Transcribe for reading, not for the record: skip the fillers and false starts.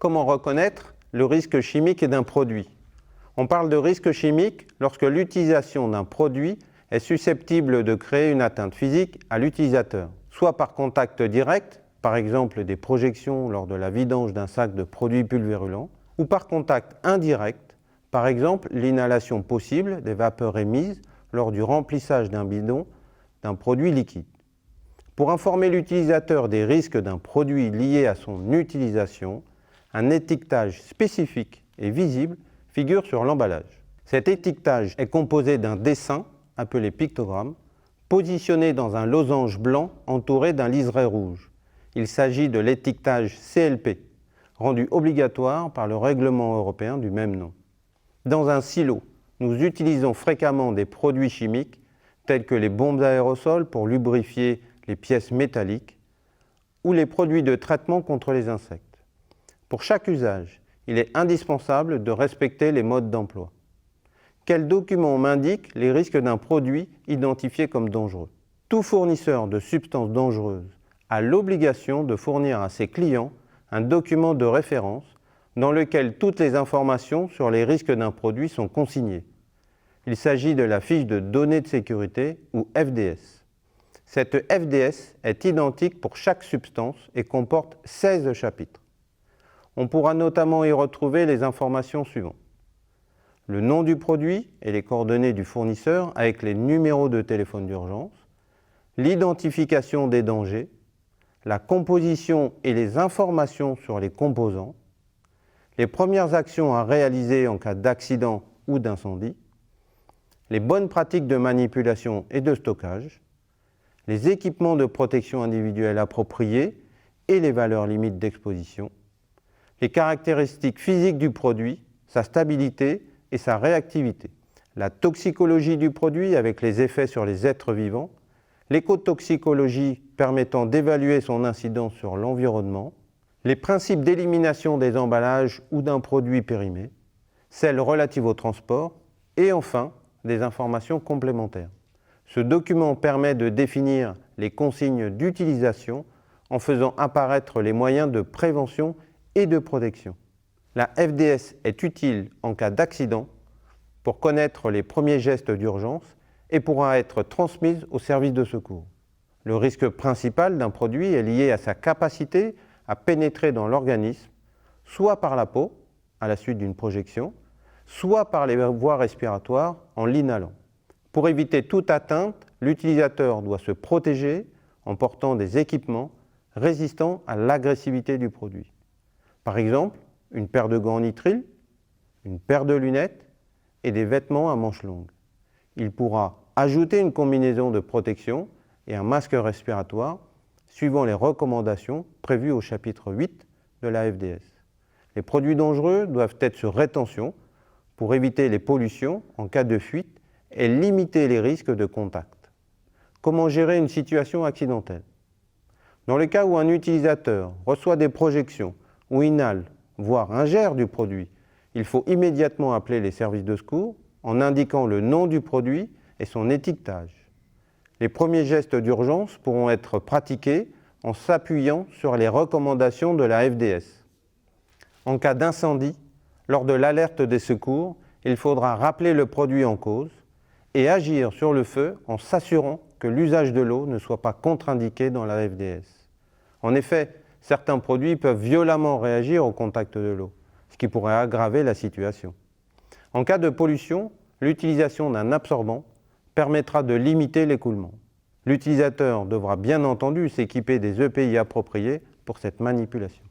Comment reconnaître le risque chimique d'un produit? On parle de risque chimique lorsque l'utilisation d'un produit est susceptible de créer une atteinte physique à l'utilisateur, soit par contact direct, par exemple des projections lors de la vidange d'un sac de produits pulvérulents, ou par contact indirect, par exemple l'inhalation possible des vapeurs émises lors du remplissage d'un bidon d'un produit liquide. Pour informer l'utilisateur des risques d'un produit lié à son utilisation, un étiquetage spécifique et visible figure sur l'emballage. Cet étiquetage est composé d'un dessin, appelé pictogramme, positionné dans un losange blanc entouré d'un liseré rouge. Il s'agit de l'étiquetage CLP, rendu obligatoire par le règlement européen du même nom. Dans un silo, nous utilisons fréquemment des produits chimiques tels que les bombes d'aérosol pour lubrifier les pièces métalliques ou les produits de traitement contre les insectes. Pour chaque usage, il est indispensable de respecter les modes d'emploi. Quel document m'indique les risques d'un produit identifié comme dangereux? Tout fournisseur de substances dangereuses a l'obligation de fournir à ses clients un document de référence dans lequel toutes les informations sur les risques d'un produit sont consignées. Il s'agit de la fiche de données de sécurité ou FDS. Cette FDS est identique pour chaque substance et comporte 16 chapitres. On pourra notamment y retrouver les informations suivantes. Le nom du produit et les coordonnées du fournisseur avec les numéros de téléphone d'urgence, l'identification des dangers, la composition et les informations sur les composants, les premières actions à réaliser en cas d'accident ou d'incendie, les bonnes pratiques de manipulation et de stockage, les équipements de protection individuelle appropriés et les valeurs limites d'exposition, les caractéristiques physiques du produit, sa stabilité et sa réactivité, la toxicologie du produit avec les effets sur les êtres vivants, l'écotoxicologie permettant d'évaluer son incidence sur l'environnement, les principes d'élimination des emballages ou d'un produit périmé, celles relatives au transport et enfin des informations complémentaires. Ce document permet de définir les consignes d'utilisation en faisant apparaître les moyens de prévention et de protection. La FDS est utile en cas d'accident pour connaître les premiers gestes d'urgence et pourra être transmise au service de secours. Le risque principal d'un produit est lié à sa capacité à pénétrer dans l'organisme, soit par la peau, à la suite d'une projection, soit par les voies respiratoires en l'inhalant. Pour éviter toute atteinte, l'utilisateur doit se protéger en portant des équipements résistants à l'agressivité du produit. Par exemple, une paire de gants nitrile, une paire de lunettes et des vêtements à manches longues. Il pourra ajouter une combinaison de protection et un masque respiratoire suivant les recommandations prévues au chapitre 8 de la FDS. Les produits dangereux doivent être sur rétention pour éviter les pollutions en cas de fuite et limiter les risques de contact. Comment gérer une situation accidentelle? Dans le cas où un utilisateur reçoit des projections ou inhale, voire ingère du produit, il faut immédiatement appeler les services de secours en indiquant le nom du produit et son étiquetage. Les premiers gestes d'urgence pourront être pratiqués en s'appuyant sur les recommandations de la FDS. En cas d'incendie, lors de l'alerte des secours, il faudra rappeler le produit en cause et agir sur le feu en s'assurant que l'usage de l'eau ne soit pas contre-indiqué dans la FDS. En effet, certains produits peuvent violemment réagir au contact de l'eau, ce qui pourrait aggraver la situation. En cas de pollution, l'utilisation d'un absorbant permettra de limiter l'écoulement. L'utilisateur devra bien entendu s'équiper des EPI appropriés pour cette manipulation.